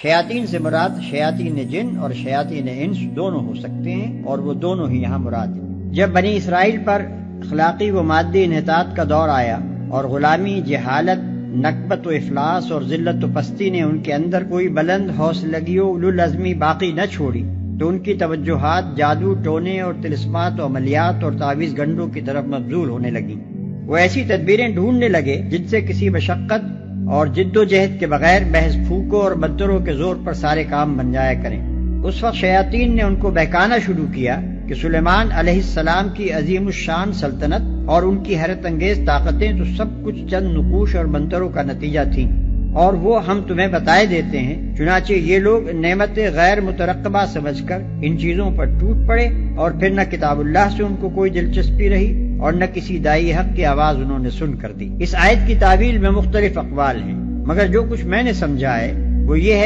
شیاطین سے مراد شیاطین جن اور شیاطین انس دونوں ہو سکتے ہیں، اور وہ دونوں ہی یہاں مراد ہیں۔ جب بنی اسرائیل پر اخلاقی و مادی انحطاط کا دور آیا اور غلامی، جہالت، نکبت و افلاس اور ذلت و پستی نے ان کے اندر کوئی بلند حوصلگی و اولو العزمی باقی نہ چھوڑی، تو ان کی توجہات جادو، ٹونے اور طلسمات و عملیات اور تعویذ گنڈوں کی طرف مبذول ہونے لگیں۔ وہ ایسی تدبیریں ڈھونڈنے لگے جن سے کسی مشقت اور جد و جہد کے بغیر محض پھونکوں اور منتروں کے زور پر سارے کام بن جایا کریں۔ اس وقت شیاطین نے ان کو بہکانا شروع کیا کہ سلیمان علیہ السلام کی عظیم الشان سلطنت اور ان کی حیرت انگیز طاقتیں تو سب کچھ چند نقوش اور منتروں کا نتیجہ تھیں، اور وہ ہم تمہیں بتائے دیتے ہیں۔ چنانچہ یہ لوگ نعمت غیر مترقبہ سمجھ کر ان چیزوں پر ٹوٹ پڑے، اور پھر نہ کتاب اللہ سے ان کو کوئی دلچسپی رہی اور نہ کسی داعی حق کی آواز انہوں نے سن کر دی۔ اس آیت کی تعویل میں مختلف اقوال ہیں، مگر جو کچھ میں نے سمجھا ہے وہ یہ ہے